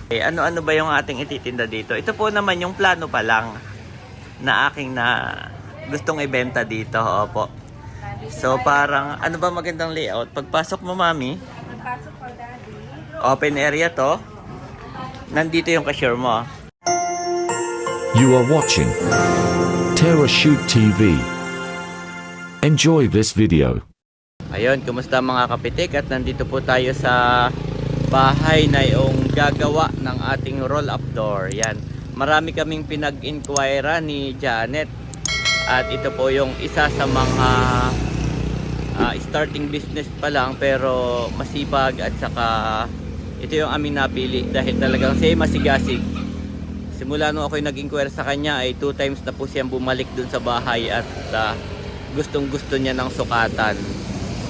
Ano-ano ba yung ating ititinda dito? Ito po naman yung plano pa lang na aking gustong ibenta dito. Opo. So parang ano ba magandang layout? Pagpasok mo, mami, Pasok po, Daddy. open area to. Nandito yung cashier mo. You are watching Terra Shoot TV. Enjoy this video. Ayun, kumusta mga kapitik? At nandito po tayo sa bahay na yung gagawa ng ating roll-up door. Yan. Marami kaming pinag-inquire ni Janet. At ito po yung isa sa mga starting business pa lang pero masipag, at saka ito yung aming napili dahil talagang siya masigasig. Simula nung ako'y nag-inquire sa kanya ay 2 times na po siyang bumalik dun sa bahay at gustong gusto niya ng sukatan.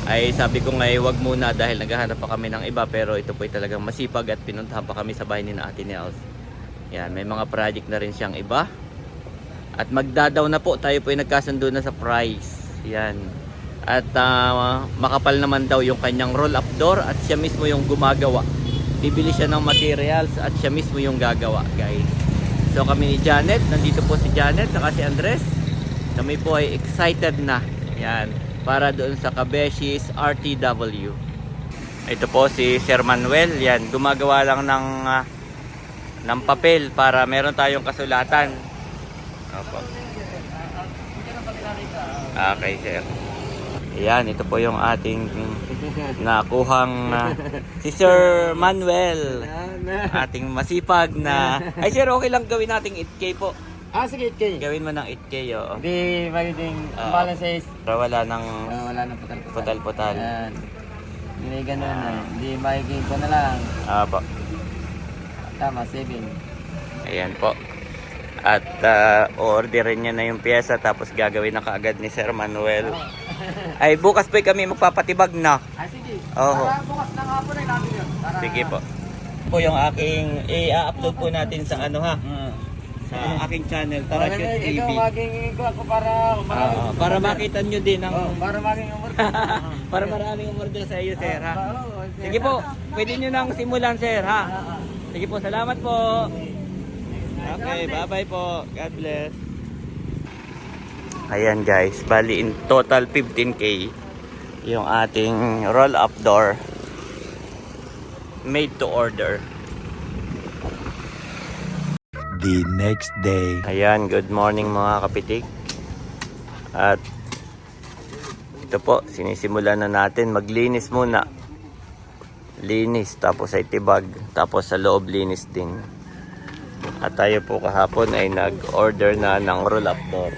Ay sabi ko nga wag muna dahil naghahanap pa kami ng iba, pero ito po ay talagang masipag at pinuntahan pa kami sa bahay ni Ate Nels. Yan, may mga project na rin siyang iba. At magdadaw na po, tayo po ay nagkasundo na sa price. Yan. At makapal naman daw yung kanyang roll-up door at siya mismo yung gumagawa. Bibili siya ng materials at siya mismo yung gagawa, guys. So kami ni Janet, nandito po si Janet saka si Andres. Kami po ay excited na. Yan, para doon sa Cabeshis RTW. Ito po si Sir Manuel. Yan, gumagawa lang ng papel para meron tayong kasulatan. Opo. Okay, sir. Ayan, ito po yung ating nakuhang si Sir Manuel. Ating masipag na... Ay sir, okay lang gawin nating 8K po. Sige, 8K. Gawin mo ng 8K, oo. Hindi magiging balances. Para wala nang Wala nang putal-putal. putal-putal. Ayan. Hindi ganun. Hindi magiging ko na lang. Opo. Tama, 7. Ayan po. At orderin niya na yung pyesa tapos gagawin na kaagad ni Sir Manuel. Ay bukas po kami magpapatibag na. Sige. Oo. Para bukas ng hapon ay natin yun. Sige po. Po yung aking i-upload po natin sa ano ha. Sa aking channel, Terra Shoot TV. Ikaw maging ako Para makita nyo din ang para maging umur. para maraming umorder sa iyo, sir, ha. Sige po, pwede nyo nang simulan, sir, ha. Sige po, salamat po. Okay, bye-bye po. God bless. Ayan guys, bali in total 15K yung ating roll-up door made to order. The next day. Ayan, good morning mga kapitik. At ito po, sinisimulan na natin maglinis muna. Linis, tapos ay tibag, tapos sa loob linis din. At tayo po kahapon ay nag-order na ng roll-up door.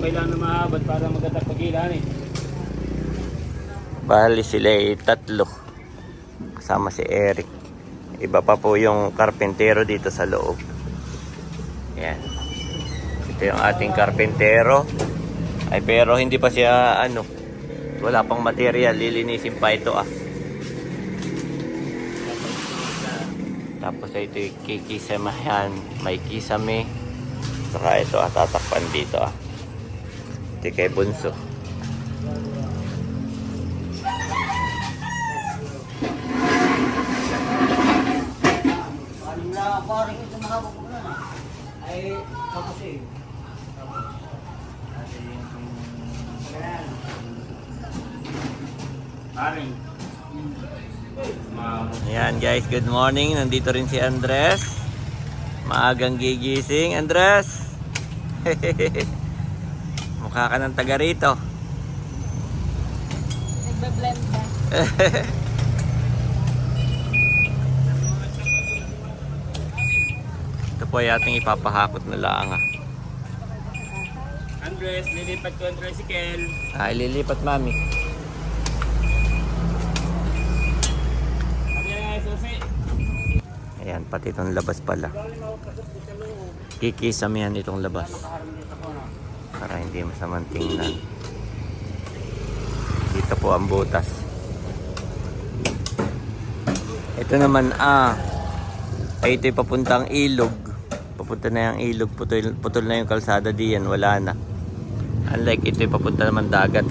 Kailangan na mahabad para magandang pagilan eh. Bali sila ay 3. Kasama si Eric. Iba pa po yung karpentero dito sa loob. Yan. Ito yung ating karpentero. Ay pero hindi pa siya wala pang material. Lilinisin pa ito Tapos ito yung kikisamahan. May kisame. Saka ito tatakpan dito Ito kay Bunso. Ayan guys, good morning. Nandito rin si Andres. Maagang gigising, Andres. Mukha ka ng taga rito. Nagbe-blend ba? Ito po ay ating ipapahakot na lang Andres, lilipat ko ang tricycle. ililipat mami. Ayan, pati itong labas pala. Kikisamihan itong labas. Para hindi masamang tingnan. Dito po ang butas. Ito naman ay ito'y papuntang ilog. papunta na yung ilog, putol na yung kalsada diyan, wala na. Unlike ito, papunta naman dagat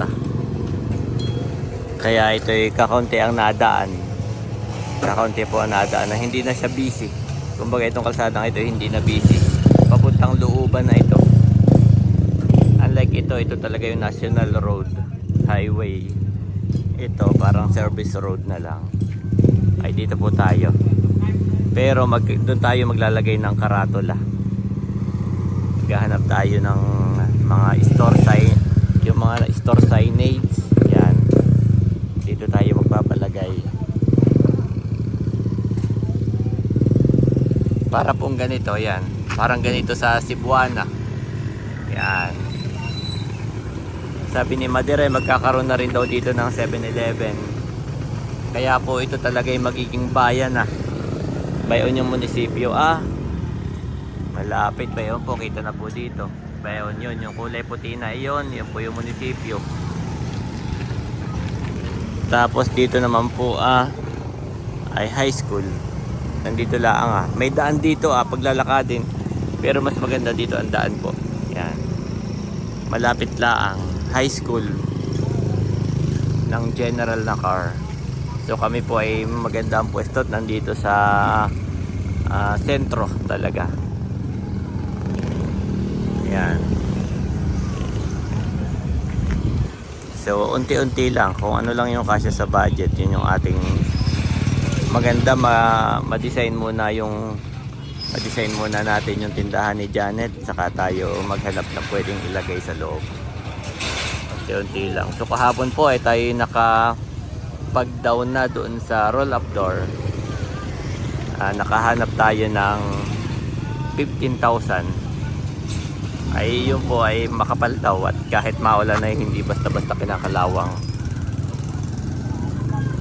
Kaya ito kakaunti ang nadaan. Kakaunti po ang nadaan na hindi na siya busy. Kumbaga itong kalsadang ito hindi na busy. Papuntang looban na ito. Unlike ito talaga yung national road, highway. Ito parang service road na lang. Ay dito po tayo. Pero doon tayo maglalagay ng karatula. Maghahanap tayo ng mga store sign, yung mga store signage. Yan. Dito tayo magpapalagay. Para pong ganito, yan. Parang ganito sa Cebuana. Yan. Sabi ni Madire, magkakaroon na rin daw dito ng 7-Eleven. Kaya po ito talaga yung magiging bayan Bayon yung munisipyo. Malapit Bayon po, kita na po dito. Bayon yun, yung kulay puti na yun po yung munisipyo. Tapos dito naman po ay high school. Nandito lang may daan dito paglalakadin. Pero mas maganda dito ang daan po. Yan. Malapit lang high school ng general na car. So kami po ay maganda ang pwesto nandito sa sentro talaga. Yan. So unti-unti lang kung ano lang yung kasya sa budget, yun yung ating maganda ma-design muna natin yung tindahan ni Janet, saka tayo maghanap ng pwedeng ilagay sa loob. Unti-unti lang. So kahapon po ay tayo nakapag-down na doon sa roll-up door. Nakahanap tayo ng 15,000. Ay yun po ay makapal daw at kahit maulan ay hindi basta-basta kinakalawang.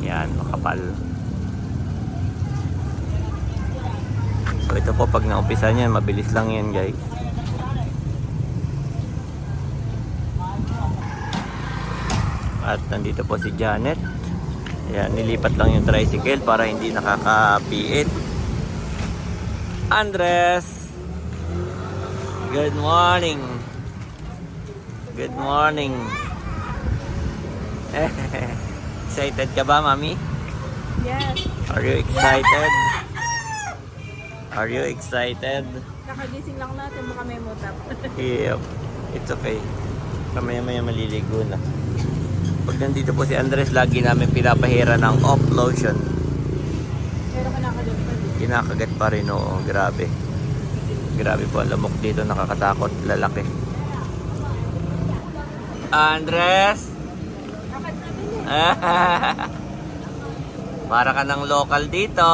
Yan, makapal. So ito po pag naumpisa niyan, mabilis lang yan guys. At nandito po si Janet. Ayan, nilipat lang yung tricycle para hindi nakakapiit. Andres! Good morning! Good morning! Excited ka ba, Mami? Yes. Are you excited? Are you excited? Kakagising lang natin, baka may mutap. Yep. It's okay. Kamaya-maya maliligo na. Pag nandito po si Andres, lagi namin pinapahira ng off lotion. Pero kinakagat pa din. Kinakagat pa rin, oo. Grabe. Grabe po, lamok dito, nakakatakot, lalaki. Andres! Kakat natin yan. Para ka ng local dito.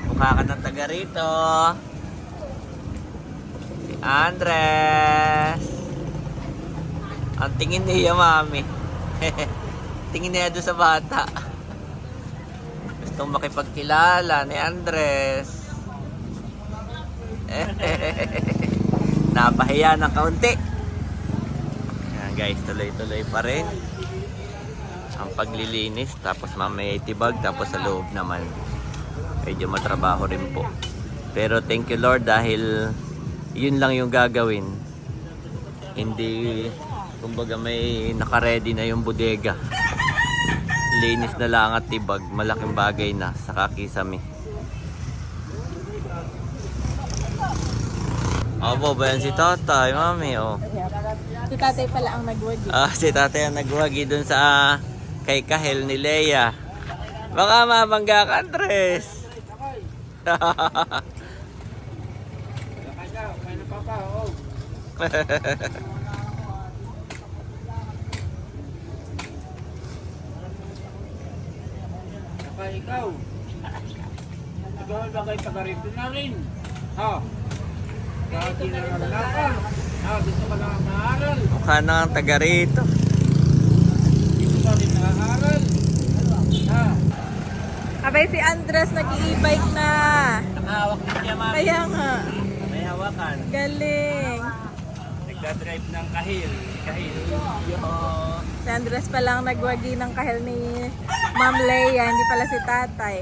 Mukha ka ng taga rito. Si Andres. Ang tingin niya, Mami. Tingin niya doon sa bata. Gustong makipagkilala ni Andres. Napahiya ng kaunti. Yan guys, tuloy-tuloy pa rin ang paglilinis. Tapos mamaya itibag. Tapos sa loob naman medyo matrabaho rin po. Pero thank you Lord dahil yun lang yung gagawin. Hindi kumbaga may nakaredy na yung bodega. Linis na lang at tibag. Malaking bagay na sa kakisame. Opo ba yan si tatay, Mami? Oh. Si tatay pala ang nagwagi. Si tatay ang nagwagi dun sa kay Kahel ni Leia. Baka mabangga ka, Andres. Ikaw ba kayo taga-rito namin? Ha? Dati na nalakal. Gusto ka lang maaral. Mukha na ang taga rito. Gusto ka rin nakaaral. Abay si Andres nag-i-e-bike na. Nakahawak din niya, Mami. Kaya nga. May hawakan. Galing. Nagdadrive ng Kahil. Kahil. Si Andres palang nagwagi ng kahel ni Ma'am Leia, hindi pala si tatay.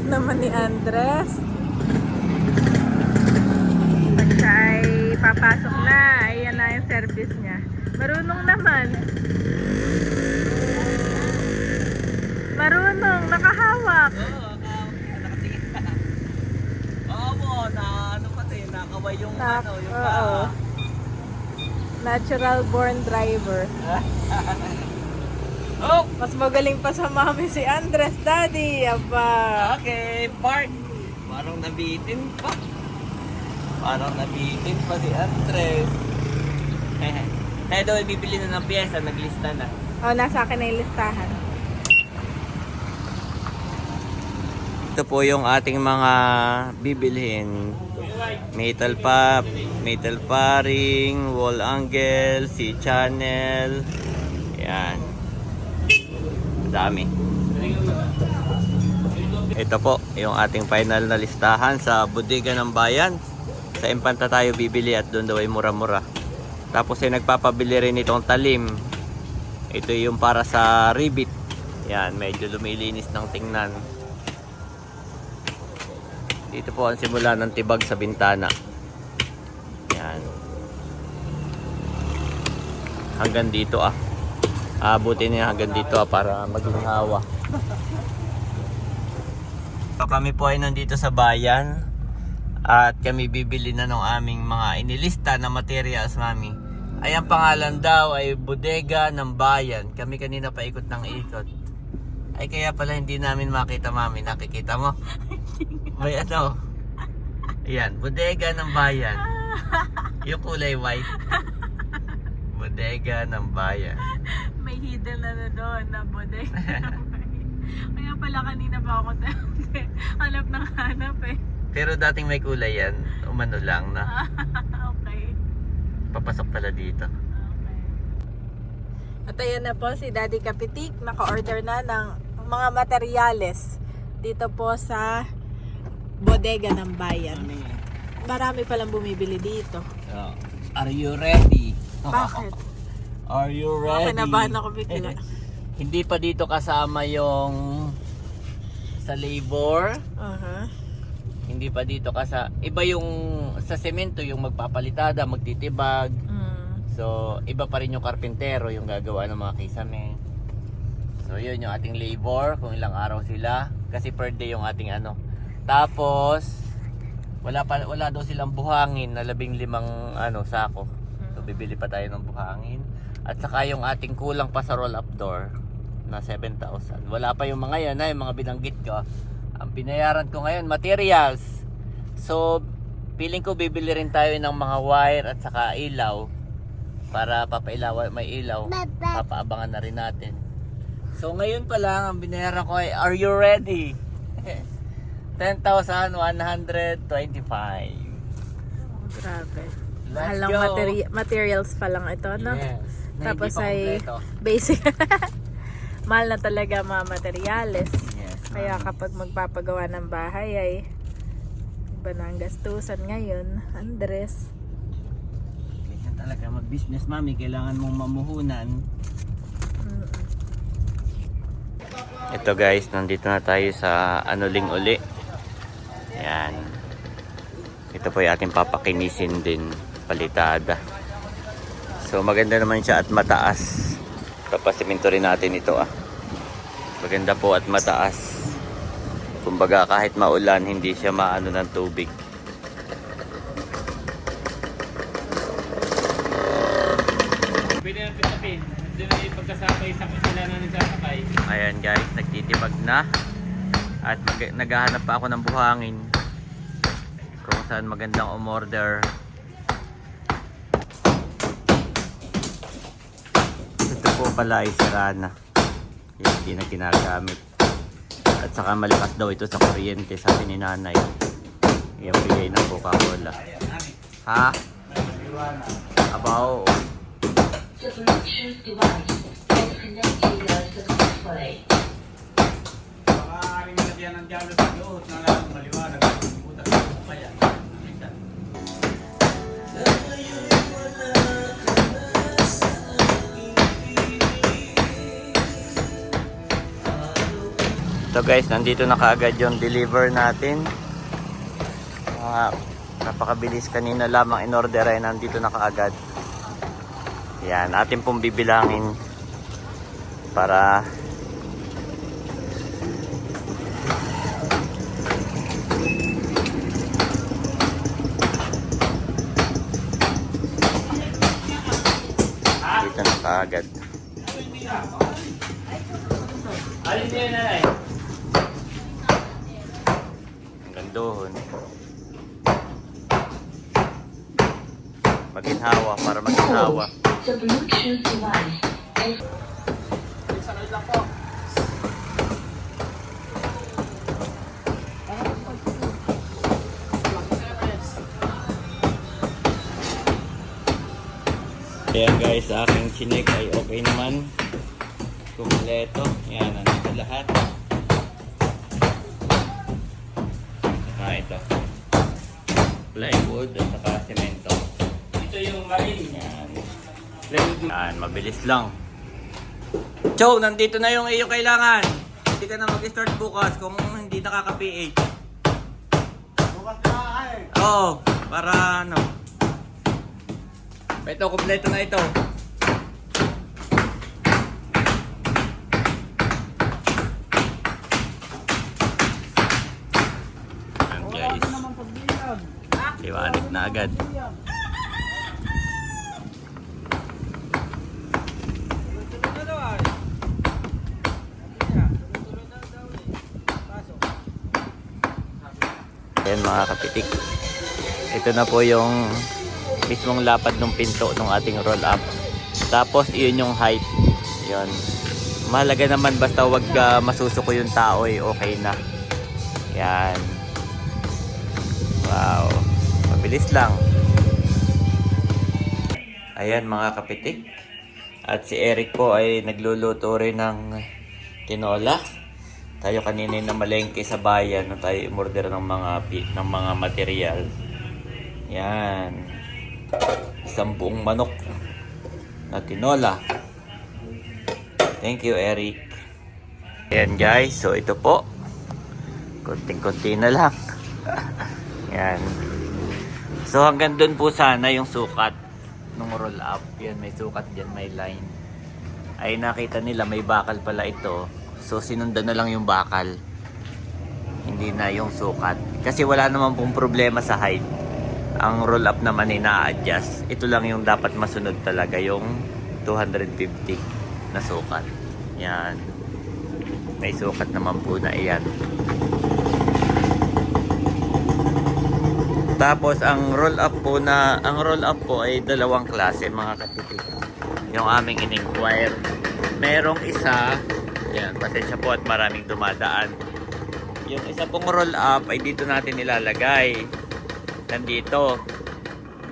Kulit naman ni Andres. Pag siya ay papasok na, ayan na yung service niya. Marunong naman. Marunong, nakahawak. Oo, na ano pati, nakaway yung Oo. Natural born driver. Oh! Mas magaling pa sa mami si Andres, daddy. Aba. Okay, park. Parang nabitin pa. Parang nabitin pa si Andres. Kaya daw bibili na ng pyesa, naglista na. Oh, nasa akin na yung listahan. Ito po yung ating mga bibilhin. Metal pop, metal paring, wall angle, C-channel. Yan. Dami. Ito po yung ating final na listahan sa Bodega ng Bayan. Sa Impanta tayo bibili at doon daw ay mura-mura. Tapos ay nagpapabili rin itong talim. Ito yung para sa ribbit. Yan, medyo lumilinis ng tingnan. Dito po ang simula ng tibag sa bintana. Yan. Hanggang dito Abutin niya hanggang dito para maging hawa. So, kami po ay nandito sa bayan. At kami bibili na ng aming mga inilista na materials, mami. Ay ang pangalan daw ay Bodega ng Bayan. Kami kanina pa ikot ng ikot. Ay kaya pala hindi namin makita, mami. Nakikita mo? May ano? Ayan, Bodega ng Bayan. Yung kulay white. Bodega ng Bayan. May hidden na doon na bodega. Kaya pala kanina pa ako hanap ng hanap eh. Pero dating may kulay yan. Umano lang na. Okay. Papasok pala dito. Okay. At ayan na po si Daddy Kapitik. Naka-order na ng mga materyales dito po sa Bodega ng Bayan. Marami palang bumibili dito. So, are you ready? Bakit? Are you ready? Kinabahan ako bigla. Hindi pa dito kasama yung sa labor. Hindi pa dito iba yung sa semento yung magpapalitada, magtitibag. So, iba pa rin yung karpintero yung gagawa ng mga kisame. So, yun yung ating labor, kung ilang araw sila. Kasi per day yung ating ano. Tapos, wala daw silang buhangin na 15 sako. So, bibili pa tayo ng buhangin. At saka yung ating kulang pa sa roll-up door na 7,000. Wala pa yung mga yan, yung mga binanggit ko. Ang binayaran ko ngayon, materials. So, feeling ko bibili rin tayo ng mga wire at saka ilaw. Para papailaw, may ilaw. Papaabangan na rin natin. So, ngayon pa lang, ang binayaran ko ay, are you ready? 10,125. Grabe. Let's Mahal ng go. materials pa lang ito, no? Yes. Tapos Hindi pa ay kompleto. basic. Mahal na talaga mga materyales. Yes. Kaya kapag magpapagawa ng bahay ay iba na ang gastusan ngayon, Andres. Ganyan talaga mag-business, mami. Kailangan mong mamuhunan. Ito guys, nandito na tayo sa Anuling uli. Ayan. Ito po yung ating papakinisin din. Palitada. So maganda naman siya at mataas. Papasiminto rin natin ito Maganda po at mataas. Kumbaga kahit maulan, hindi siya maano ng tubig. Pwede na pitapin. Hindi na ipagkasabay sa sila na nagsasakay. Ayan guys, nagtitibag na. At naghahanap pa ako ng buhangin. Kung saan magandang umorder. Ito po pala ay sirana. Yan, hindi na ginagamit. At saka malakas daw ito sa kuryente, sabi ni nanay. Yung bigay ng Coca-Cola. Ha? Abaw. The Bluetooth device is connected successfully. Baka rin na diyan ang diablo sa loob na lang maliwanag. Butas mo pa yan. So guys, nandito na kaagad yung deliver natin. Napakabilis, kanina lamang in order ay nandito na kaagad. Yan, atin pong bibilangin para dito na kaagad. Alin din na eh. Ang gandohon. Maginhawa, para maginhawa. The Bluetooth device is Ayan guys, sa aking chinek ay okay naman. Kumpleto. Yan, nandito lahat. Saka ito. Plywood at saka semento. Ito yung marine. Yan. Yan, mabilis lang. Chow, nandito na yung iyo kailangan. Hindi ka na mag-start bukas kung hindi nakaka-PH. Bukas na ay. Oo, para ano. Ito, kumpleto na ito. Ayan guys. Liwanag na agad. Ayan mga kapitik. Ito na po yung mismong lapad ng pinto ng ating roll up. Tapos iyon yung height. Yun. Mahalaga naman basta wag masusuko yung tao eh, okay na. Yan. Wow. Mabilis lang. Ayan mga kapitik. At si Eric po ay nagluluto rin ng tinola. Tayo kanina na malengke sa bayan na tayo umorder ng mga material. Yan. Isang buong manok na tinola. Thank you, Eric. Ayan guys, so ito po. Konting-konti na lang. Yan. So hanggang dun po sana yung sukat ng roll up. Yan, may sukat dyan, may line. Ay nakita nila may bakal pala ito. So sinundan na lang yung bakal. Hindi na yung sukat. Kasi wala naman pong problema sa height. Ang roll up naman ay na-adjust. Ito lang yung dapat masunod talaga, yung 250 na sukat. Yan. May sukat naman po na iyan. Tapos ang roll up po ay dalawang klase mga katitik. Yung aming in-inquire. Merong isa, yan, pasensya po at maraming dumadaan. Yung isa pong roll up ay dito natin ilalagay. Nandito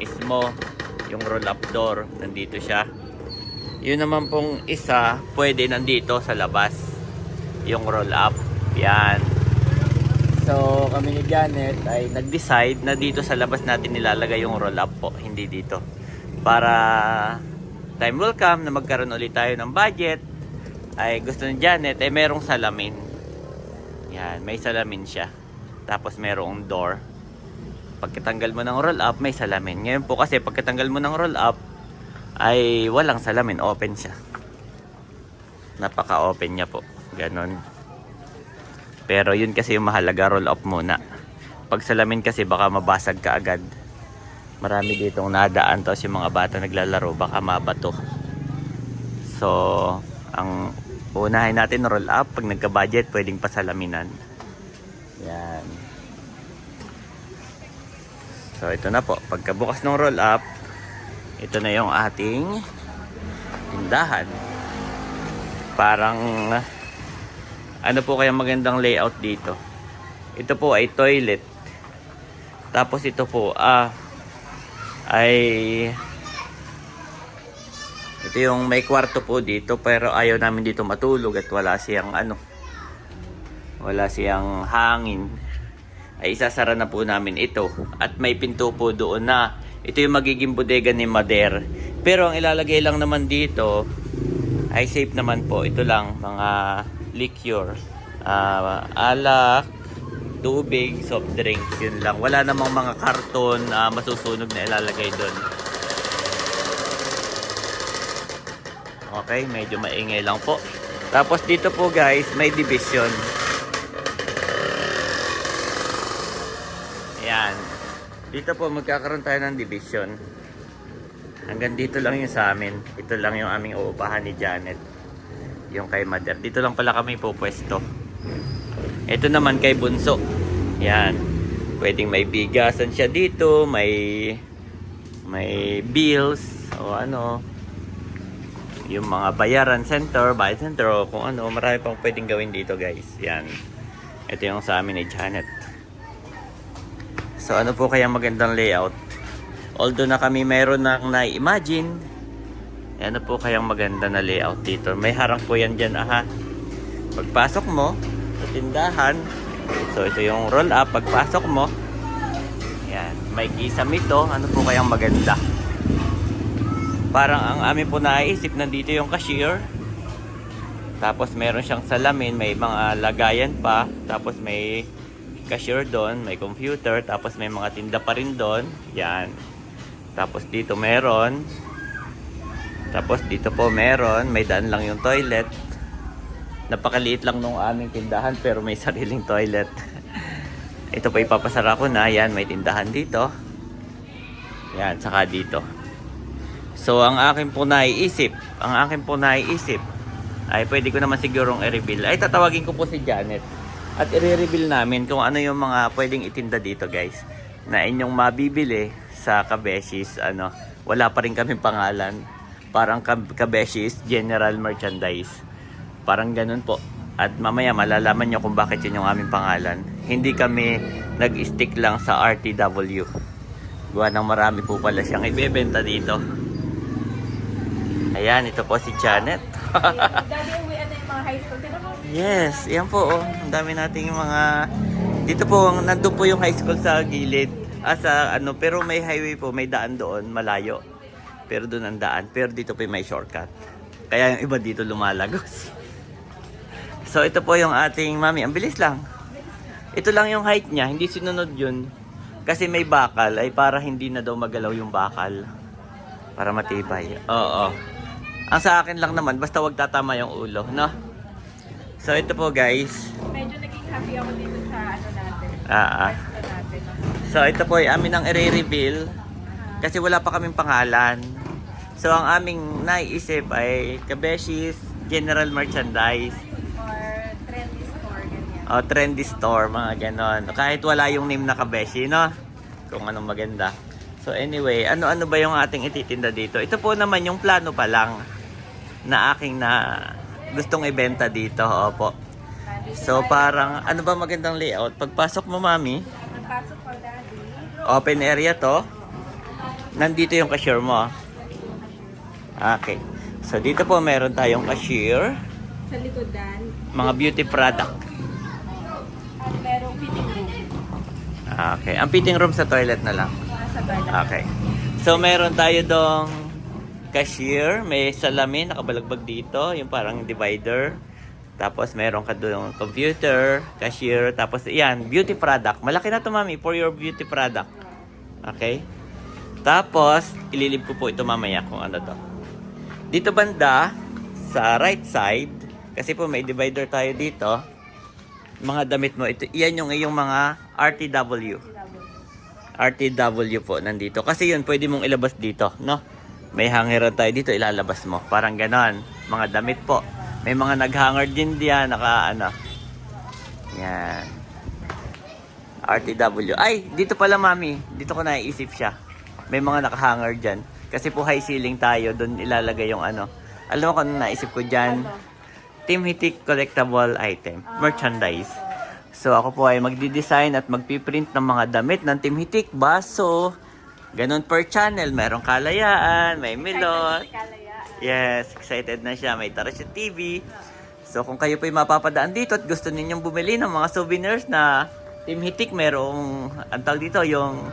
mismo yung roll up door, nandito siya. Yun naman pong isa pwede nandito sa labas yung roll up. Yan. So kami ni Janet ay nag-decide na dito sa labas natin nilalagay yung roll up po, hindi dito. Para time will come na magkaroon ulit tayo ng budget, ay gusto ni Janet ay merong salamin. Yan, may salamin siya. Tapos merong door. Pagkatanggal mo ng roll up, may salamin. Ngayon po kasi pagkatanggal mo ng roll up, ay walang salamin. Open siya. Napaka-open niya po. Ganon. Pero yun kasi yung mahalaga, roll up muna. Pag salamin kasi baka mabasag ka agad. Marami ditong nadaan. Tapos yung mga bata naglalaro, baka mabato. So, ang unahin natin roll up. Pag nagka-budget, pwedeng pasalaminan. Yan. So ito na po, pagkabukas ng roll up, ito na yung ating tindahan. Parang ano po kaya magandang layout dito. Ito po ay toilet. Tapos ito po ay ito yung may kwarto po dito, pero ayaw namin dito matulog at wala siyang hangin. Ay isasara na po namin ito at may pinto po doon na ito yung magiging bodega ni Mader. Pero ang ilalagay lang naman dito ay safe naman po. Ito lang mga liquor Alak, tubig, soft drinks, yun lang. Wala namang mga karton masusunog na ilalagay doon. Okay, medyo maingay lang po. Tapos dito po guys, may division. Ayan. Dito po magkakaroon tayo ng division. Hanggang dito lang yung sa amin. Ito lang yung aming uupahan ni Janet. Yung kay Mother. Dito lang pala kami pupwesto. Ito naman kay Bunso. Yan. Pwedeng may bigasan siya dito. May bills. O ano. Yung mga bayaran center, bayad center. O kung ano. Marami pang pwedeng gawin dito guys. Yan. Ito yung sa amin ni Janet. So ano po kaya magandang layout? Although na kami mayroon na na-imagine, ano po kayang maganda na layout dito? May harang po yan dyan, aha. Pagpasok mo sa tindahan, so ito yung roll up, pagpasok mo, yan, may kisame ito, ano po kayang maganda? Parang ang amin po naisip, nandito yung cashier, tapos meron siyang salamin, may mga lagayan pa, tapos may cashier doon, may computer, tapos may mga tinda pa rin doon, yan. Tapos dito meron. Tapos dito po meron. May daan lang yung toilet. Napakaliit lang nung aming tindahan pero may sariling toilet. Ito po ipapasara ko na. Yan, may tindahan dito. Yan, saka dito. So, ang akin po naiisip ay pwede ko naman sigurong i-reveal. Ay, tatawagin ko po si Janet. At i-reveal namin kung ano yung mga pwedeng itinda dito guys. Na inyong mabibili sa Kabeshis, ano, wala pa rin kaming pangalan. Parang Kabeshis General Merchandise. Parang ganun po. At mamaya malalaman nyo kung bakit yun yung aming pangalan. Hindi kami nag-stick lang sa RTW. Gawa ng marami po pala siyang ibebenta dito. Ayan, ito po si Janet. Daddy, uwian na yung mga high school. Tignan mo. Yes, yan po. Oh. Ang dami nating mga... Dito po, nandun po yung high school sa gilid. Sa ano, pero may highway po, may daan doon, malayo. Pero doon ang daan. Pero dito po may shortcut. Kaya yung iba dito lumalagos. So ito po yung ating mami. Ang bilis lang. Ito lang yung height niya, hindi sinunod yun. Kasi may bakal, ay para hindi na daw magalaw yung bakal. Para matibay. Oo. Ang sa akin lang naman, basta wag tatama yung ulo, no? So ito po guys. Medyo naging happy ako dito sa ano natin. Pwesto natin. So ito po ay amin ang i-reveal kasi wala pa kaming pangalan. So ang aming naiisip ay Kabeshis General Merchandise Or trendy store, ganyan. o trendy store, mga ganon. Kahit wala yung name na Kabeshi, no? Kung anong maganda. So anyway, ano-ano ba yung ating ititinda dito? Ito po naman yung plano pa lang na aking na gustong ibenta dito. Opo. So parang ano ba magandang layout? Pagpasok mo mami, Pasok ko, Daddy. open area to. Nandito yung cashier mo. Okay. So dito po meron tayong cashier, Sa likodan. mga beauty product. At merong fitting room. Okay. Ang fitting room sa toilet na lang. Sa toilet. Okay. So meron tayo dong cashier, may salamin nakabalagbag dito, yung parang divider. Tapos meron ka doon computer, cashier, tapos iyan, beauty product. Malaki na to mami for your beauty product. Okay? Tapos ililib ko po ito mamaya kung ano to. Dito banda sa right side, kasi po may divider tayo dito. Mga damit mo, ito iyan yung iyong mga RTW. RTW po nandito. Kasi yun pwede mong ilabas dito, no? May hangeran tayo dito, ilalabas mo. Parang ganon. Mga damit po. May mga nag-hanger din diyan, naka ano. Yan. RTW. Ay, dito pala mami. Dito ko naiisip siya. May mga naka-hanger diyan. Kasi po high ceiling tayo, doon ilalagay yung ano. Alam mo kung ano naisip ko diyan? Team Hitik collectible item, merchandise. So ako po ay magdi-design at magpiprint ng mga damit ng Team Hitik, baso. Ganun per channel, mayroong kalayaan, may milot. Yes, excited na siya. May Tarasya TV. So kung kayo po ay mapapadaan dito at gusto ninyong bumili ng mga souvenirs na Team Hitik, merong ang tawag dito yung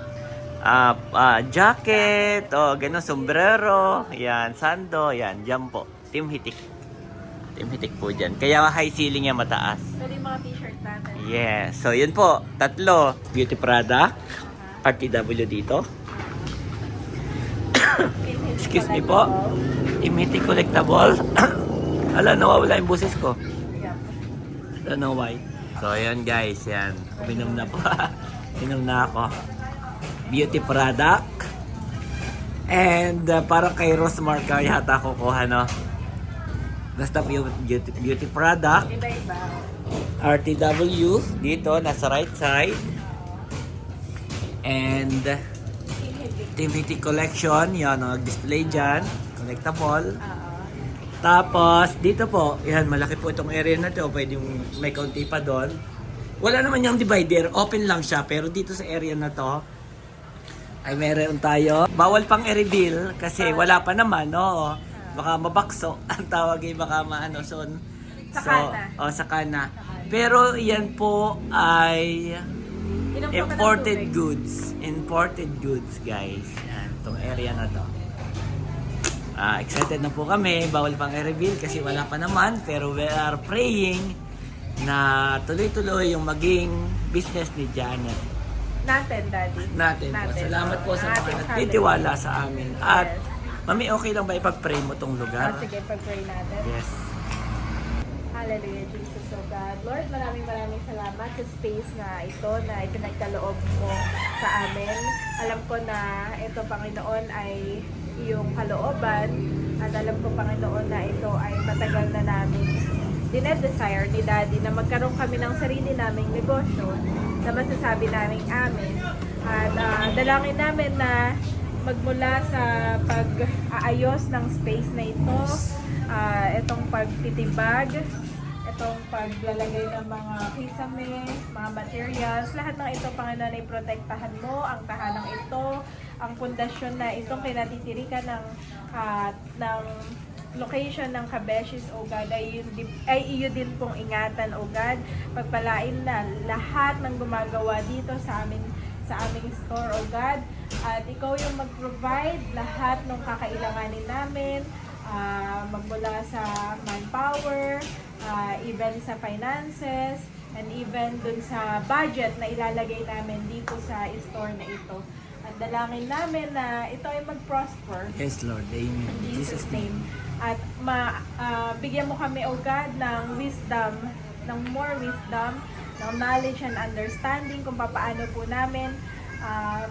jacket o ganun, sombrero, yan, sando, yan, dyan po. Team Hitik. Team Hitik po dyan. Kaya high ceiling yan, mataas. Pwede yung mga t-shirt natin. Yes. So, yun po. 3. Beauty product. RTW dito. Excuse me po. Team Hitik collectible. Ala, nawawala yung boses ko. I don't know why. So, ayan guys. Yan. Uminom na po. Uminom na ako. Beauty product. And parang kay Rosmar ka yata kukuha, no? Basta beauty product. Iba-iba. RTW. Dito, nasa right side. And Team Hitik collection. Yan, nag-display dyan. Collectible. Tapos, dito po, yan, malaki po itong area na to. Pwede may kaunti pa doon. Wala naman yung divider. Open lang siya. Pero dito sa area na to, ay meron tayo. Bawal pang i-reveal kasi wala pa naman, no? Baka mabakso. Ang tawag ay baka maano. So, Sakana. sakana. Pero yan po ay Inom pa ba ng imported tubig? goods. Imported goods, guys. Yan, itong area na to. Excited na po kami. Bawal pang i-reveal kasi wala pa naman. Pero we are praying na tuloy-tuloy yung maging business ni Janet. Natin, Daddy. Natin po. Salamat po sa Ang mga ating nagtitiwala sa amin. At, Yes. Mami, okay lang ba ipag-pray mo tong lugar? Sige, pag-pray natin. Yes. Hallelujah, Jesus, O God. Lord, maraming salamat sa space na ito na ipinagkaloob mo sa amin. Alam ko na ito, Panginoon, ay iyong kalooban. At alam ko, Panginoon, na ito ay matagal na namin dinedesire ni Daddy na magkaroon kami ng sarili naming negosyo na masasabi namin amin. At dalangin namin na magmula sa pag-aayos ng space na ito, itong pagtitibag, itong paglalagay ng mga kisame, mga materials, lahat ng ito, Panginoon, ay protektahan mo ang tahanang ito, ang pundasyon na itong kinatitirikan ng location ng Kabeshis, O God, ay iyo din pong ingatan, O God. Pagpalain na lahat ng gumagawa dito sa aming store, O God. At ikaw yung mag-provide lahat ng kakailanganin namin, magmula sa manpower, even sa finances, and even dun sa budget na ilalagay namin dito sa store na ito. At dalangin namin na ito ay mag-prosper. Yes, Lord. Amen. In Jesus' name. At bigyan mo kami, O God, ng wisdom, ng more wisdom, ng knowledge and understanding kung paano po namin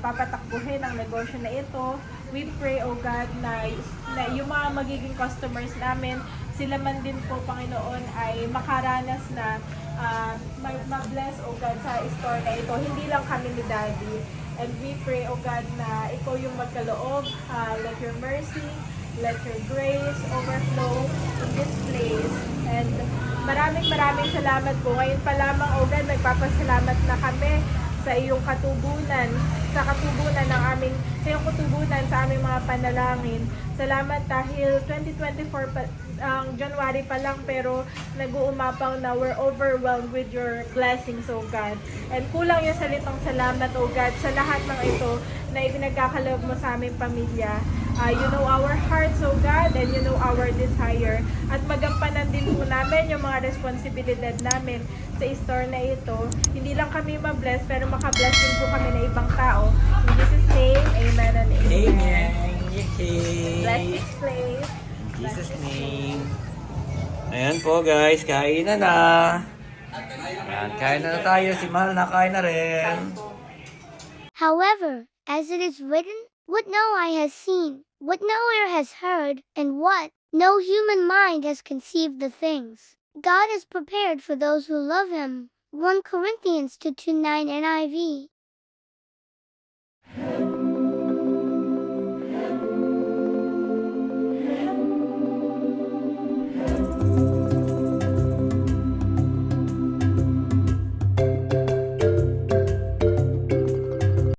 papatakbuhin ang negosyo na ito. We pray, O God, na yung mga magiging customers namin, sila man din po, Panginoon, ay makaranas na ma-bless, O God, sa store na ito. Hindi lang kami ni Daddy. And we pray, O God, na ikaw yung magkaloob. Let your mercy, let your grace overflow in this place. And maraming salamat po. Ngayon pa lamang, O God, nagpapasalamat na kami sa iyong katubunan, sa katubunan ng sa aming mga panalangin. Salamat dahil 2024 ang January pa lang, pero nag-uumapang na we're overwhelmed with your blessings, O God. And kulang yung salitang salamat, O God, sa lahat ng ito na ipinagkakaloob mo sa aming pamilya. You know our hearts, O God, and you know our desire. At magampanan din po namin yung mga responsibilidad namin sa store na ito. Hindi lang kami ma-bless, pero makabless din po kami na ibang tao. In Jesus' name, amen and amen. Amen. Yay. Bless this place. In Jesus' name. Ayan po guys, kain na. Ayan, kain na tayo. Si Mahal na kain na rin. However, as it is written, what no eye has seen, what no ear has heard, and what no human mind has conceived the things God has prepared for those who love Him. 1 Corinthians 2:9 NIV.